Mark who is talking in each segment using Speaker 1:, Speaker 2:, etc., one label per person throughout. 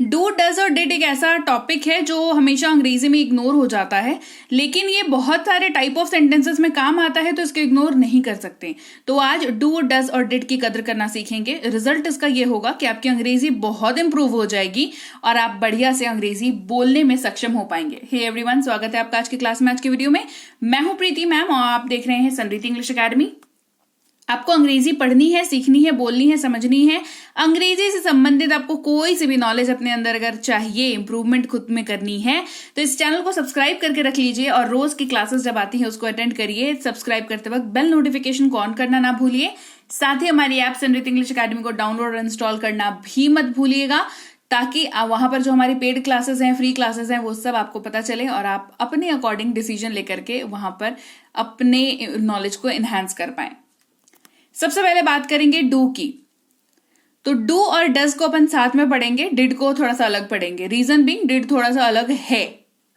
Speaker 1: Do, does और did एक ऐसा टॉपिक है जो हमेशा अंग्रेजी में इग्नोर हो जाता है, लेकिन ये बहुत सारे टाइप ऑफ सेंटेंसेस में काम आता है, तो इसको इग्नोर नहीं कर सकते। तो आज डू, डज और डिड की कदर करना सीखेंगे। रिजल्ट इसका ये होगा कि आपकी अंग्रेजी बहुत इंप्रूव हो जाएगी और आप बढ़िया से अंग्रेजी बोलने में सक्षम हो पाएंगे। हे एवरीवन, स्वागत है आपका आज की क्लास में। आज की वीडियो में मैं हूं प्रीति मैम और आप देख रहे हैं समृद्धि इंग्लिश अकेडमी। आपको अंग्रेजी पढ़नी है, सीखनी है, बोलनी है, समझनी है। अंग्रेजी से संबंधित आपको कोई सी भी नॉलेज अपने अंदर अगर चाहिए, इंप्रूवमेंट खुद में करनी है, तो इस चैनल को सब्सक्राइब करके रख लीजिए और रोज की क्लासेस जब आती है उसको अटेंड करिए। सब्सक्राइब करते वक्त बेल नोटिफिकेशन को ऑन करना ना भूलिए। साथ ही हमारी ऐप समृद्धि इंग्लिश अकेडमी को डाउनलोड और इंस्टॉल करना भी मत भूलिएगा, ताकि वहां पर जो हमारी पेड क्लासेस हैं, फ्री क्लासेस हैं, वो सब आपको पता चले और आप अपने अकॉर्डिंग डिसीजन लेकर के वहां पर अपने नॉलेज को एनहांस कर पाए। सबसे पहले बात करेंगे डू की। तो डू और डज को अपन साथ में पढ़ेंगे, डिड को थोड़ा सा अलग पढ़ेंगे। रीजन बीइंग डिड थोड़ा सा अलग है,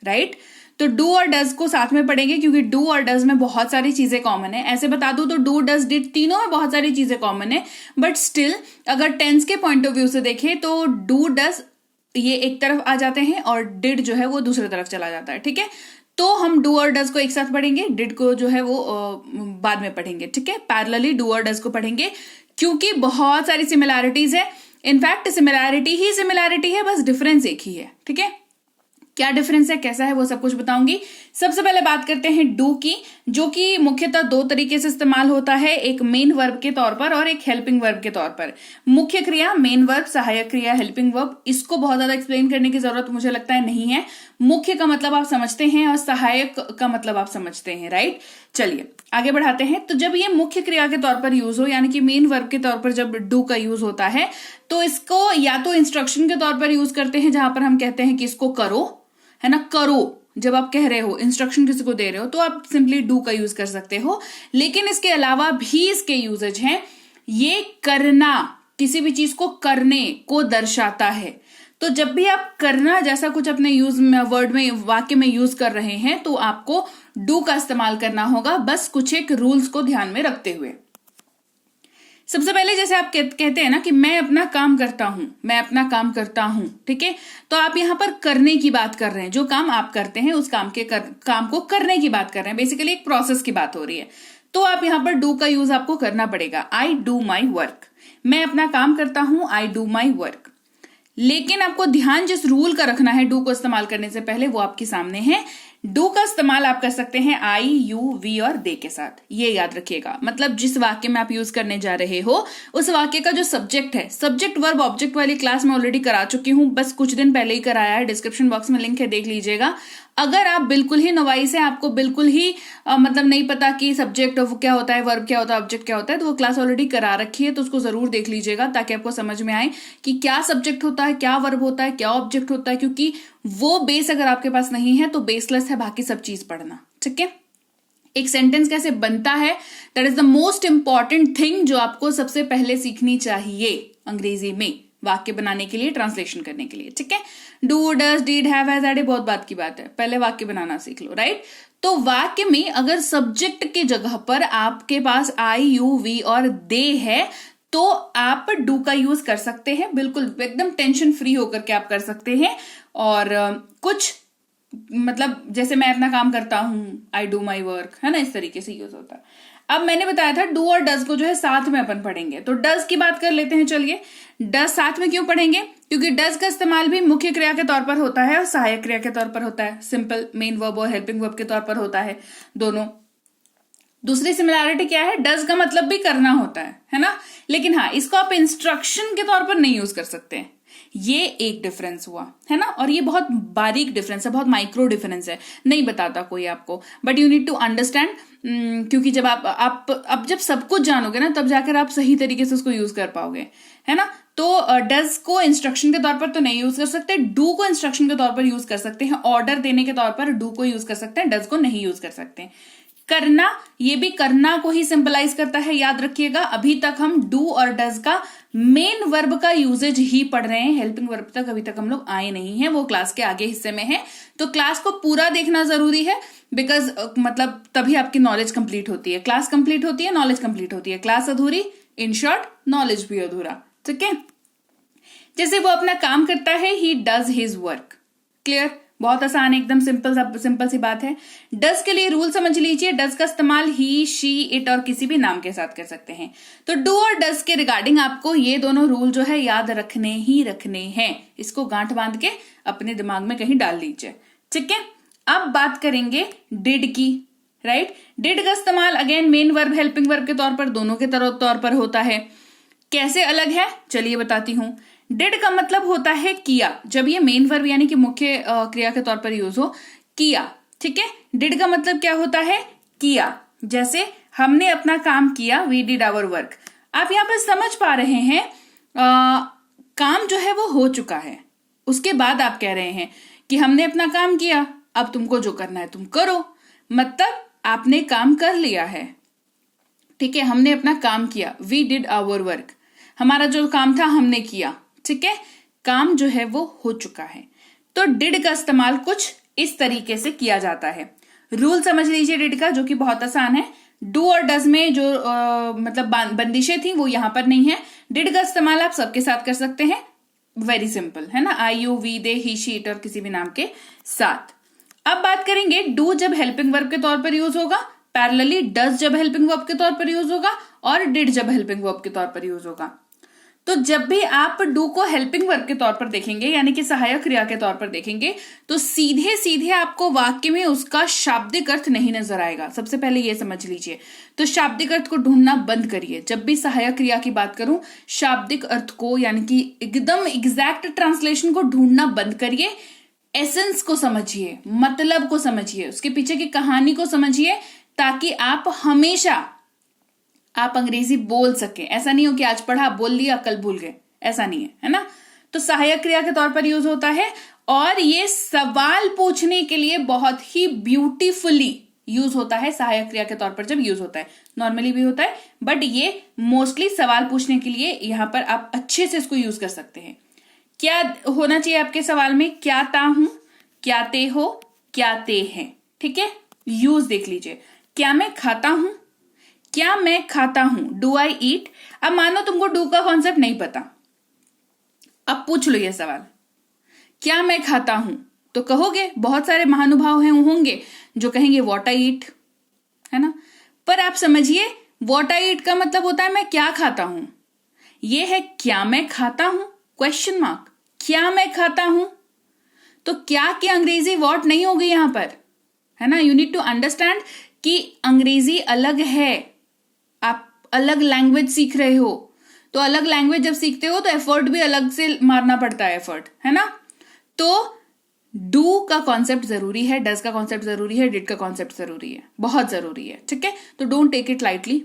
Speaker 1: राइट। तो डू और डज को साथ में पढ़ेंगे क्योंकि डू और डज में बहुत सारी चीजें कॉमन है। ऐसे बता दूं तो डू, डज, डिड तीनों में बहुत सारी चीजें कॉमन है, बट स्टिल अगर टेंस के पॉइंट ऑफ व्यू से देखें तो डू, डज ये एक तरफ आ जाते हैं और डिड जो है वो दूसरी तरफ चला जाता है, ठीक है। तो हम डू और डज को एक साथ पढ़ेंगे, डिड को जो है वो बाद में पढ़ेंगे, ठीक है। पैरेलली डू और डज को पढ़ेंगे क्योंकि बहुत सारी सिमिलैरिटीज है। इनफैक्ट सिमिलैरिटी ही सिमिलैरिटी है, बस डिफरेंस एक ही है, ठीक है। क्या डिफरेंस है, कैसा है, वो सब कुछ बताऊंगी। सबसे पहले बात करते हैं डू की, जो कि मुख्यतः दो तरीके से इस्तेमाल होता है, एक मेन वर्ब के तौर पर और एक हेल्पिंग वर्ब के तौर पर। मुख्य क्रिया मेन वर्ब, सहायक क्रिया हेल्पिंग वर्ब। इसको बहुत ज्यादा एक्सप्लेन करने की जरूरत मुझे लगता है नहीं है। मुख्य का मतलब आप समझते हैं और सहायक का मतलब आप समझते हैं, राइट। चलिए आगे बढ़ाते हैं। तो जब ये मुख्य क्रिया के तौर पर यूज हो, यानी कि मेन वर्ब के तौर पर जब डू का यूज होता है, तो इसको या तो इंस्ट्रक्शन के तौर पर यूज करते हैं, जहां पर हम कहते हैं कि इसको करो, है ना, करो। जब आप कह रहे हो, इंस्ट्रक्शन किसी को दे रहे हो, तो आप सिंपली डू का यूज कर सकते हो। लेकिन इसके अलावा भी इसके यूजेज हैं। ये करना, किसी भी चीज को करने को दर्शाता है। तो जब भी आप करना जैसा कुछ अपने यूज में, वर्ड में, वाक्य में यूज कर रहे हैं, तो आपको डू का इस्तेमाल करना होगा, बस कुछ एक रूल्स को ध्यान में रखते हुए। सबसे पहले जैसे आप कहते हैं ना कि मैं अपना काम करता हूं, मैं अपना काम करता हूं, ठीक है। तो आप यहां पर करने की बात कर रहे हैं, जो काम आप करते हैं उस काम काम को करने की बात कर रहे हैं। बेसिकली एक प्रोसेस की बात हो रही है। तो आप यहां पर डू का यूज आपको करना पड़ेगा। आई डू माई वर्क, मैं अपना काम करता हूं, आई डू माई वर्क। लेकिन आपको ध्यान जिस रूल का रखना है डू को इस्तेमाल करने से पहले, वो आपके सामने है। डू का इस्तेमाल आप कर सकते हैं आई, यू, वी और दे के साथ। ये याद रखिएगा। मतलब जिस वाक्य में आप यूज करने जा रहे हो, उस वाक्य का जो सब्जेक्ट है, सब्जेक्ट वर्ब ऑब्जेक्ट वाली क्लास में ऑलरेडी करा चुकी हूं, बस कुछ दिन पहले ही कराया है। डिस्क्रिप्शन बॉक्स में लिंक है, देख लीजिएगा। अगर आप बिल्कुल ही नवाइस है, आपको बिल्कुल ही मतलब नहीं पता कि सब्जेक्ट क्या होता है, वर्ब क्या होता है, ऑब्जेक्ट क्या होता है, तो वो क्लास ऑलरेडी करा रखी है, तो उसको जरूर देख लीजिएगा, ताकि आपको समझ में आए कि क्या सब्जेक्ट होता है, क्या वर्ब होता है, क्या ऑब्जेक्ट होता है। क्योंकि वो बेस अगर आपके पास नहीं है तो बेसलेस है बाकी सब चीज पढ़ना, ठीक है। एक सेंटेंस कैसे बनता है, that is the most important thing जो आपको सबसे पहले सीखनी चाहिए अंग्रेजी में, वाक्य बनाने के लिए, ट्रांसलेशन करने के लिए, ठीक है। Do, does, did, have, has, had, बहुत बात की बात है, पहले वाक्य बनाना सीख लो, राइट। तो वाक्य में अगर सब्जेक्ट के जगह पर आपके पास आई, यू, वी और दे है, तो आप डू का यूज कर सकते हैं। बिल्कुल एकदम टेंशन फ्री होकर के आप कर सकते हैं। और कुछ मतलब जैसे मैं अपना काम करता हूं, आई डू माई वर्क, है ना, इस तरीके से यूज होता है। अब मैंने बताया था डू और डज को जो है साथ में अपन पढ़ेंगे, तो डज की बात कर लेते हैं। चलिए, डज साथ में क्यों पढ़ेंगे? क्योंकि डज का इस्तेमाल भी मुख्य क्रिया के तौर पर होता है और सहायक क्रिया के तौर पर होता है। सिंपल मेन वर्ब और हेल्पिंग वर्ब के तौर पर होता है दोनों। दूसरी सिमिलैरिटी क्या है, डज का मतलब भी करना होता है ना। लेकिन हाँ, इसको आप इंस्ट्रक्शन के तौर पर नहीं यूज कर सकते हैं। ये एक डिफरेंस हुआ, है ना। और ये बहुत बारीक डिफरेंस है, बहुत माइक्रो डिफरेंस है, नहीं बताता कोई आपको, but you need to understand. क्योंकि जब आप अब जब सब कुछ जानोगे ना, तब जाकर आप सही तरीके से उसको यूज कर पाओगे, है ना। तो डज को इंस्ट्रक्शन के तौर पर तो नहीं यूज कर सकते, डू को इंस्ट्रक्शन के तौर पर यूज कर सकते हैं। ऑर्डर देने के तौर पर डू को यूज कर सकते हैं, डज को नहीं यूज कर सकते। करना, ये भी करना को ही सिंपलाइज करता है, याद रखिएगा। अभी तक हम डू और डज का मेन वर्ब का यूजेज ही पढ़ रहे हैं, हेल्पिंग वर्ब तक अभी तक हम लोग आए नहीं हैं, वो क्लास के आगे हिस्से में है। तो क्लास को पूरा देखना जरूरी है, बिकॉज मतलब तभी आपकी नॉलेज कंप्लीट होती है। क्लास कंप्लीट होती है, नॉलेज कंप्लीट होती है। क्लास अधूरी, इन शॉर्ट नॉलेज भी अधूरा, ठीक है। जैसे वो अपना काम करता है, he does his work. Clear, बहुत आसान, एकदम सिंपल सी बात है। डज के लिए रूल समझ लीजिए, डज का इस्तेमाल ही, शी, इट और किसी भी नाम के साथ कर सकते हैं। तो डू और डज के रिगार्डिंग आपको ये दोनों रूल जो है याद रखने ही रखने हैं। इसको गांठ बांध के अपने दिमाग में कहीं डाल लीजिए, ठीक है। अब बात करेंगे डिड की, राइट। डिड का इस्तेमाल again main verb, helping verb के तौर पर, दोनों के तौर पर होता है। कैसे अलग है चलिए बताती हूं। डिड का मतलब होता है किया, जब ये मेन वर्ब यानी कि मुख्य क्रिया के तौर पर यूज हो, किया, ठीक है। डिड का मतलब क्या होता है, किया। जैसे हमने अपना काम किया, वी डिड आवर वर्क। आप यहां पर समझ पा रहे हैं काम जो है वो हो चुका है, उसके बाद आप कह रहे हैं कि हमने अपना काम किया, अब तुमको जो करना है तुम करो, मतलब आपने काम कर लिया है, ठीक है। हमने अपना काम किया, वी डिड आवर वर्क, हमारा जो काम था हमने किया, ठीक है। काम जो है वो हो चुका है। तो डिड का इस्तेमाल कुछ इस तरीके से किया जाता है। रूल समझ लीजिए डिड का, जो कि बहुत आसान है। डू और डज में जो मतलब बंदिशें थी वो यहां पर नहीं है। डिड का इस्तेमाल आप सबके साथ कर सकते हैं, वेरी सिंपल है ना, I, you, we, they, he, she, it और किसी भी नाम के साथ। अब बात करेंगे डू जब हेल्पिंग वर्ब के तौर पर यूज होगा, पैरेलली डज जब हेल्पिंग वर्ब के तौर पर यूज होगा, और डिड जब हेल्पिंग वर्ब के तौर पर यूज होगा। तो जब भी आप डू को हेल्पिंग वर्ब के तौर पर देखेंगे, यानी कि सहायक क्रिया के तौर पर देखेंगे, तो सीधे सीधे आपको वाक्य में उसका शाब्दिक अर्थ नहीं नजर आएगा। सबसे पहले ये समझ लीजिए। तो शाब्दिक अर्थ को ढूंढना बंद करिए। जब भी सहायक क्रिया की बात करूं, शाब्दिक अर्थ को यानी कि एकदम एग्जैक्ट ट्रांसलेशन को ढूंढना बंद करिए। एसेंस को समझिए, मतलब को समझिए, उसके पीछे की कहानी को समझिए, ताकि आप हमेशा आप अंग्रेजी बोल सके। ऐसा नहीं हो कि आज पढ़ा, बोल लिया, कल भूल गए, ऐसा नहीं है, है ना। तो सहायक क्रिया के तौर पर यूज होता है, और ये सवाल पूछने के लिए बहुत ही ब्यूटीफुली यूज होता है। सहायक क्रिया के तौर पर जब यूज होता है, नॉर्मली भी होता है, बट ये मोस्टली सवाल पूछने के लिए यहां पर आप अच्छे से इसको यूज कर सकते हैं। क्या होना चाहिए आपके सवाल में, क्या ता हूं, क्या ते हो, क्या ते हैं, ठीक है। यूज देख लीजिए। क्या मैं खाता हूं, क्या मैं खाता हूं, डू आई ईट। अब मानो तुमको डू का कॉन्सेप्ट नहीं पता, अब पूछ लो ये सवाल, क्या मैं खाता हूं, तो कहोगे, बहुत सारे महानुभाव हैं होंगे जो कहेंगे व्हाट आई ईट, है ना। पर आप समझिए, व्हाट आई ईट का मतलब होता है मैं क्या खाता हूं। ये है क्या मैं खाता हूं, क्वेश्चन मार्क, क्या मैं खाता हूं। तो क्या की अंग्रेजी व्हाट नहीं होगी यहां पर, है ना। यू नीड टू अंडरस्टैंड कि अंग्रेजी अलग है, आप अलग लैंग्वेज सीख रहे हो, तो अलग लैंग्वेज जब सीखते हो तो एफर्ट भी अलग से मारना पड़ता है, एफर्ट, है ना। तो डू का कॉन्सेप्ट जरूरी है, डज का कॉन्सेप्ट जरूरी है, डिड का कॉन्सेप्ट जरूरी है, बहुत जरूरी है, ठीक है। तो don't take it lightly,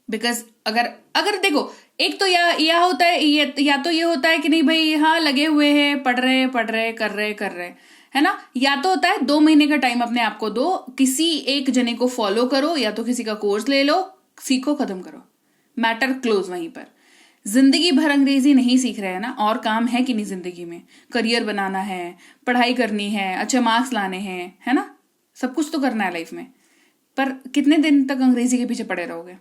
Speaker 1: because अगर देखो, एक तो या होता है, या तो ये होता है कि नहीं भाई हाँ लगे हुए हैं, पढ़ रहे कर रहे, है ना। या तो होता है 2 महीने का टाइम अपने आप को दो, किसी एक जने को फॉलो करो, या तो किसी का कोर्स ले लो, सीखो, खत्म करो, मैटर क्लोज वहीं पर। जिंदगी भर अंग्रेजी नहीं सीख रहे हैं ना, और काम है कि नहीं जिंदगी में, करियर बनाना है, पढ़ाई करनी है, अच्छे मार्क्स लाने हैं, है ना, सब कुछ तो करना है लाइफ में, पर कितने दिन तक अंग्रेजी के पीछे पड़े रहोगे,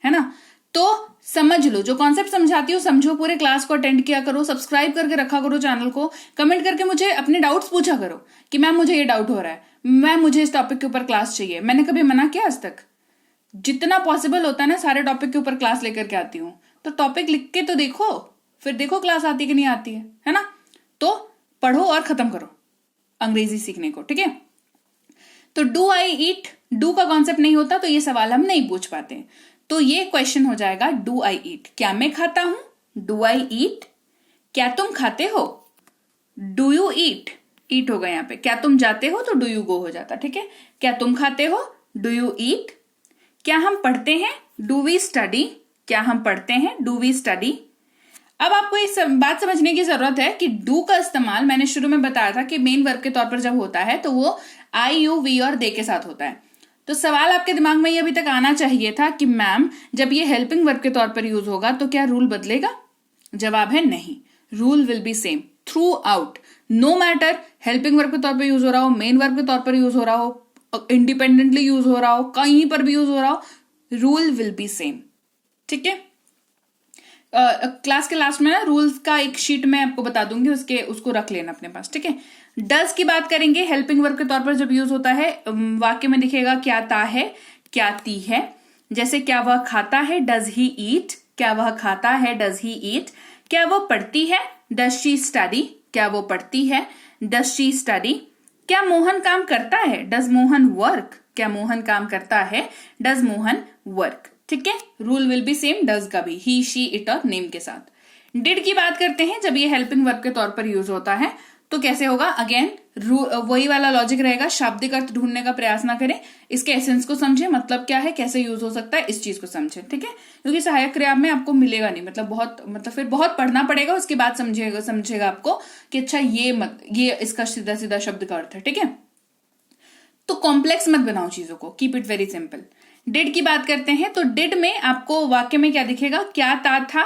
Speaker 1: है ना। तो समझ लो, जो कॉन्सेप्ट समझाती हो समझो, पूरे क्लास को अटेंड किया करो, सब्सक्राइब करके रखा करो चैनल को, कमेंट करके मुझे अपने डाउट्स पूछा करो कि मैम मुझे ये डाउट हो रहा है, मैम मुझे इस टॉपिक के ऊपर क्लास चाहिए। मैंने कभी मना किया आज तक? जितना पॉसिबल होता है ना सारे टॉपिक के ऊपर क्लास लेकर के आती हूँ। तो टॉपिक लिख के तो देखो, फिर देखो क्लास आती कि नहीं आती है ना। तो पढ़ो और खत्म करो अंग्रेजी सीखने को, ठीक है। तो डू आई ईट, डू का कॉन्सेप्ट नहीं होता तो ये सवाल हम नहीं पूछ पाते। तो ये क्वेश्चन हो जाएगा डू आई ईट, क्या मैं खाता हूं, डू आई ईट। क्या तुम खाते हो, डू यू ईट, ईट होगा यहाँ पे। क्या तुम जाते हो तो डू यू गो हो जाता, ठीक है। क्या तुम खाते हो, डू यू ईट। क्या हम पढ़ते हैं, डू वी स्टडी, क्या हम पढ़ते हैं, डू वी स्टडी। अब आपको एक बात समझने की जरूरत है कि डू का इस्तेमाल मैंने शुरू में बताया था कि मेन वर्ब के तौर पर जब होता है तो वो आई, यू, वी और दे के साथ होता है। तो सवाल आपके दिमाग में ये अभी तक आना चाहिए था कि मैम जब ये हेल्पिंग वर्ब के तौर पर यूज होगा तो क्या रूल बदलेगा। जवाब है नहीं, rule will be same throughout, no matter helping verb के तौर पर यूज हो रहा हो, मेन वर्ब के तौर पर यूज हो रहा हो, इंडिपेंडेंटली यूज हो रहा हो, कहीं पर भी यूज हो रहा हो, रूल विल बी सेम, ठीक है। क्लास के लास्ट में ना रूल्स का एक शीट मैं आपको बता दूंगी, उसको रख लेना अपने पास, ठीक है। डज की बात करेंगे, हेल्पिंग वर्ब के तौर पर जब यूज होता है वाक्य में दिखेगा क्या ता है, क्या ती है। जैसे क्या वह खाता है, डज ही ईट, क्या वह खाता है, डज ही ईट। क्या वो पढ़ती है, डज शी स्टडी, क्या वो पढ़ती है, डज शी स्टडी। क्या मोहन काम करता है, डज मोहन वर्क, क्या मोहन काम करता है, डज मोहन वर्क। ठीक है, rule will be same does का भी, ही शी इट और नेम के साथ। डिड की बात करते हैं, जब ये हेल्पिंग वर्ब के तौर पर यूज होता है तो कैसे होगा, अगेन वही वाला लॉजिक रहेगा, शाब्दिक अर्थ ढूंढने का प्रयास ना करें, इसके एसेंस को समझे, मतलब क्या है, कैसे यूज हो सकता है, इस चीज को समझे। ठीक है, क्योंकि सहायक क्रिया में आपको मिलेगा नहीं, मतलब फिर बहुत पढ़ना पड़ेगा, उसके बाद समझेगा आपको कि अच्छा ये इसका सीधा सीधा शब्द का अर्थ है। ठीक है, तो कॉम्प्लेक्स मत बनाओ चीजों को, keep it very simple. Did की बात करते हैं, तो डिड में आपको वाक्य में क्या दिखेगा, क्या ता था,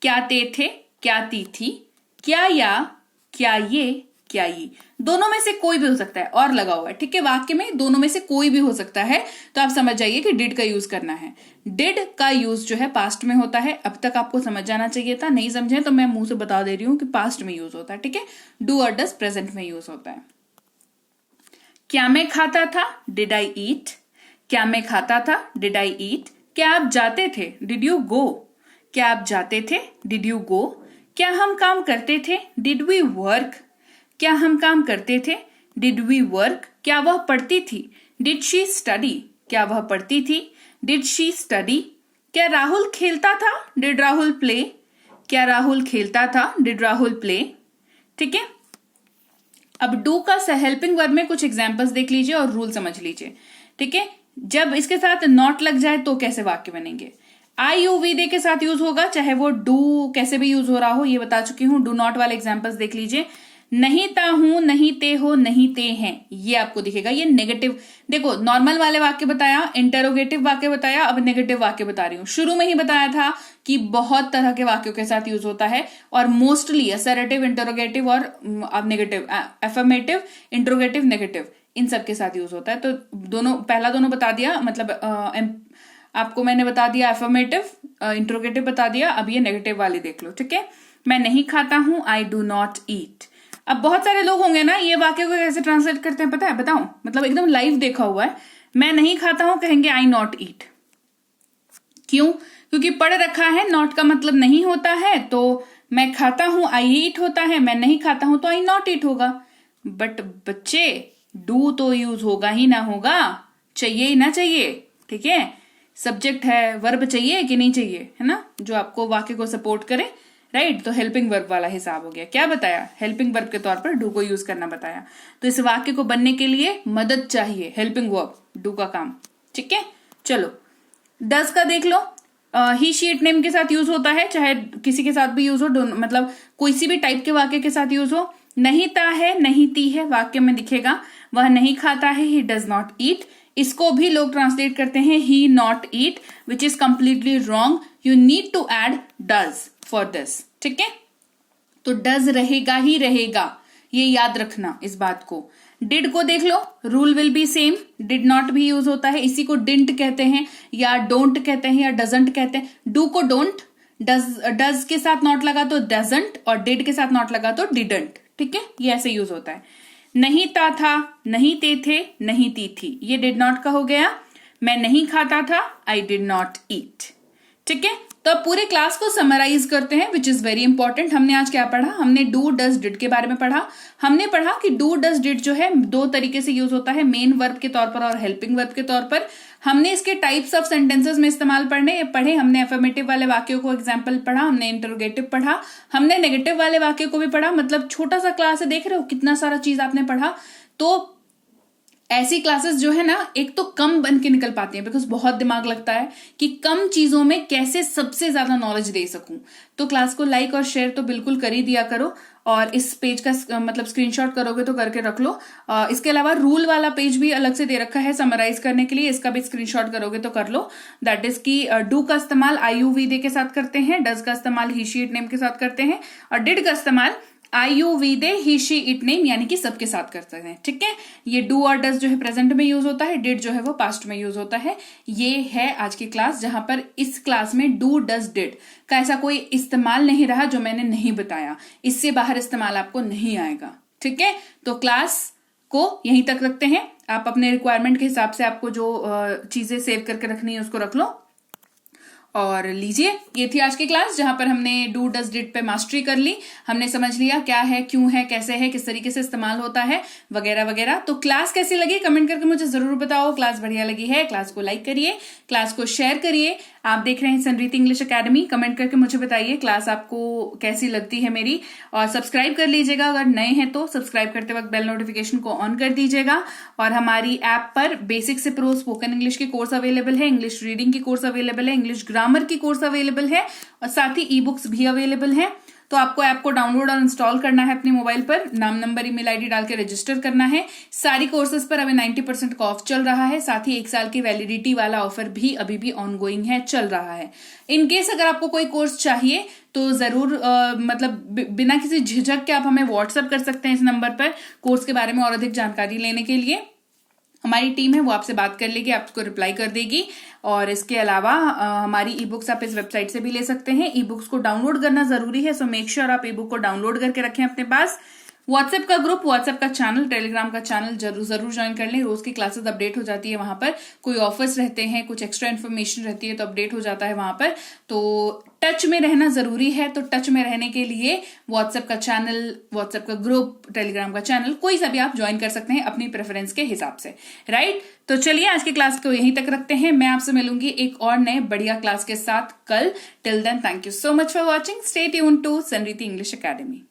Speaker 1: क्या ते थे, क्या ती थी, क्या या, क्या ये, क्या ये। दोनों में से कोई भी हो सकता है, और लगा हुआ है। ठीक है, वाक्य में दोनों में से कोई भी हो सकता है, तो आप समझ जाइए कि डिड का यूज करना है। डिड का यूज जो है पास्ट में होता है, अब तक आपको समझ जाना चाहिए था, नहीं समझे तो मैं मुंह से बता दे रही हूं कि पास्ट में यूज होता है। ठीक है, डू और डज प्रेजेंट में यूज होता है। क्या मैं खाता था, डिड आई ईट, क्या मैं खाता था, डिड आई ईट। क्या आप जाते थे, डिड यू गो, क्या आप जाते थे, डिड यू गो। क्या हम काम करते थे, डिड वी वर्क, क्या हम काम करते थे, डिड वी वर्क। क्या वह पढ़ती थी, डिड शी स्टडी, क्या वह पढ़ती थी, डिड शी स्टडी। क्या राहुल खेलता था, डिड राहुल प्ले, क्या राहुल खेलता था, डिड राहुल प्ले। ठीक है, अब डू का हेल्पिंग वर्ब में कुछ एग्जांपल्स देख लीजिए और रूल समझ लीजिए। ठीक है, जब इसके साथ नॉट लग जाए तो कैसे वाक्य बनेंगे। आई यू वी दे के साथ यूज होगा, चाहे वो डू कैसे भी यूज हो रहा हो, ये बता चुकी हूं। डू नॉट वाले एग्जांपल्स देख लीजिए। नहीं ता हूं, नहीं ते हो, नहीं ते हैं, ये आपको दिखेगा, ये नेगेटिव। देखो, नॉर्मल वाले वाक्य बताया, इंटरोगेटिव वाक्य बताया, अब नेगेटिव वाक्य बता रही हूं। शुरू में ही बताया था कि बहुत तरह के वाक्यों के साथ यूज होता है, और मोस्टली असर्टिव, इंटरोगेटिव और अब नेगेटिव, एफर्मेटिव, इंटरोगेटिव, नेगेटिव, इन सब के साथ यूज होता है। तो पहला दोनों बता दिया, मतलब आपको मैंने बता दिया एफर्मेटिव, इंटरोगेटिव बता दिया, अब ये नेगेटिव वाली देख लो। ठीक है, मैं नहीं खाता हूं, आई डू नॉट ईट। अब बहुत सारे लोग होंगे ना, ये वाक्य को कैसे ट्रांसलेट करते हैं पता है, बताऊं, मतलब एकदम लाइव देखा हुआ है। मैं नहीं खाता हूं कहेंगे आई नॉट ईट। क्यों, क्योंकि पढ़ रखा है, नॉट का मतलब नहीं होता है, तो मैं खाता हूं आई ईट होता है, मैं नहीं खाता हूं तो आई नॉट ईट होगा। बट बच्चे, डू तो यूज होगा ही ना होगा, चाहिए ही ना चाहिए। ठीक है, सब्जेक्ट है, वर्ब चाहिए कि नहीं चाहिए, है ना, जो आपको वाक्य को सपोर्ट करे, राइट। तो हेल्पिंग वर्ब वाला हिसाब हो गया। क्या बताया, हेल्पिंग वर्ब के तौर पर डू को यूज करना बताया। तो इस वाक्य को बनने के लिए मदद चाहिए, हेल्पिंग वर्ब, डू का काम। ठीक है, चलो डज का देख लो। ही शी इट नेम के साथ यूज होता है, चाहे किसी के साथ भी यूज हो, मतलब कोई सी भी टाइप के वाक्य के साथ यूज हो। नहीं ता है, नहीं ती है, वाक्य में दिखेगा, वह नहीं खाता है, ही डज नॉट ईट। इसको भी लोग ट्रांसलेट करते हैं he not eat, which is completely wrong. You need to add does for this. ठीक है, तो डज रहेगा ही रहेगा, ये याद रखना इस बात को। डिड को देख लो, rule will be same, did not भी यूज होता है, इसी को डिंट कहते हैं या डोंट कहते हैं या डजंट कहते हैं। डू को डोंट, डज के साथ नॉट लगा तो डजंट, और डिड के साथ नॉट लगा तो डिडंट। ठीक है, ये ऐसे यूज होता है। नहीं ता था, नहीं ते थे, नहीं ती थी, ये डिड नॉट का हो गया। मैं नहीं खाता था, आई डिड नॉट ईट। ठीक है, तो अब पूरे क्लास को समराइज करते हैं, विच इज वेरी इंपॉर्टेंट। हमने आज क्या पढ़ा, हमने डू डज डिड के बारे में पढ़ा। हमने पढ़ा कि डू डज डिड जो है दो तरीके से यूज होता है, मेन वर्ब के तौर पर और हेल्पिंग वर्ब के तौर पर। हमने इसके टाइप्स ऑफ सेंटेंसेस में इस्तेमाल पढ़े। हमने एफर्मेटिव वाले वाक्यों को एग्जाम्पल पढ़ा, हमने इंटरोगेटिव पढ़ा, हमने नेगेटिव वाले वाक्य को भी पढ़ा। मतलब छोटा सा क्लास है, देख रहे हो कितना सारा चीज आपने पढ़ा। तो ऐसी क्लासेस जो है ना, एक तो कम बन के निकल पाती हैं, बिकॉज बहुत दिमाग लगता है कि कम चीजों में कैसे सबसे ज्यादा नॉलेज दे सकूं। तो क्लास को लाइक और शेयर तो बिल्कुल कर ही दिया करो, और इस पेज का मतलब स्क्रीनशॉट करोगे तो करके रख लो। इसके अलावा रूल वाला पेज भी अलग से दे रखा है समराइज करने के लिए, इसका भी स्क्रीनशॉट करोगे तो कर लो। दैट इज की डू का इस्तेमाल आई यू वी दे के साथ करते हैं, डज का इस्तेमाल ही शी इट नेम के साथ करते हैं, और डिड का इस्तेमाल I you we they he she it name, यानी कि सबके साथ कर सकते हैं, ठीक है। ये डू और डज जो है प्रेजेंट में यूज होता है, डिड जो है वो पास्ट में यूज होता है। ये है आज की क्लास, जहां पर इस क्लास में डू डज डिड का ऐसा कोई इस्तेमाल नहीं रहा जो मैंने नहीं बताया, इससे बाहर इस्तेमाल आपको नहीं आएगा, ठीक है। तो क्लास को यहीं तक रखते हैं। आप अपने रिक्वायरमेंट के हिसाब से आपको जो चीजें सेव करके रखनी है उसको रख लो और लीजिए। ये थी आज की क्लास, जहां पर हमने डू डज डिड पे मास्टरी कर ली, हमने समझ लिया क्या है, क्यों है, कैसे है, किस तरीके से इस्तेमाल होता है, वगैरह वगैरह। तो क्लास कैसी लगी कमेंट करके मुझे जरूर बताओ। क्लास बढ़िया लगी है, क्लास को लाइक करिए, क्लास को शेयर करिए। आप देख रहे हैं संरीति इंग्लिश एकेडमी, कमेंट करके मुझे बताइए क्लास आपको कैसी लगती है मेरी, और सब्सक्राइब कर लीजिएगा। अगर नए हैं तो सब्सक्राइब करते वक्त बेल नोटिफिकेशन को ऑन कर दीजिएगा। और हमारी ऐप पर बेसिक से प्रो स्पोकन इंग्लिश की कोर्स अवेलेबल है, इंग्लिश रीडिंग की कोर्स अवेलेबल है, इंग्लिश ग्रामर की कोर्स अवेलेबल है, और साथ ही ई बुक्स भी अवेलेबल है। तो आपको ऐप को डाउनलोड और इंस्टॉल करना है अपने मोबाइल पर, नाम नंबर ईमेल आईडी डाल के रजिस्टर करना है। सारी कोर्सेज पर अभी 90% का ऑफ चल रहा है, साथ ही 1 साल की वैलिडिटी वाला ऑफर भी अभी भी ऑनगोइंग है, चल रहा है। इनकेस अगर आपको कोई कोर्स चाहिए तो जरूर मतलब बिना किसी झिझक के आप हमें व्हाट्सएप कर सकते हैं इस नंबर पर, कोर्स के बारे में और अधिक जानकारी लेने के लिए। हमारी टीम है वो आपसे बात कर लेगी, आपको रिप्लाई कर देगी। और इसके अलावा हमारी ई बुक्स आप इस वेबसाइट से भी ले सकते हैं। ई बुक्स को डाउनलोड करना जरूरी है, सो मेक श्योर आप ई बुक को डाउनलोड करके रखें अपने पास। व्हाट्सएप का ग्रुप, व्हाट्सएप का चैनल, टेलीग्राम का चैनल जरूर ज्वाइन कर लें। रोज की क्लासेस अपडेट हो जाती है वहां पर, कोई ऑफर्स रहते हैं, कुछ एक्स्ट्रा इन्फॉर्मेशन रहती है तो अपडेट हो जाता है वहां पर। तो टच में रहना जरूरी है, तो टच में रहने के लिए व्हाट्सएप का चैनल, व्हाट्सएप का ग्रुप, टेलीग्राम का चैनल, कोई सा भी आप ज्वाइन कर सकते हैं अपनी प्रेफरेंस के हिसाब से, राइट। तो चलिए आज की क्लास को यहीं तक रखते हैं। मैं आपसे मिलूंगी एक और नए बढ़िया क्लास के साथ कल। Till then thank you so much for watching, stay tuned to Sanriti English academy.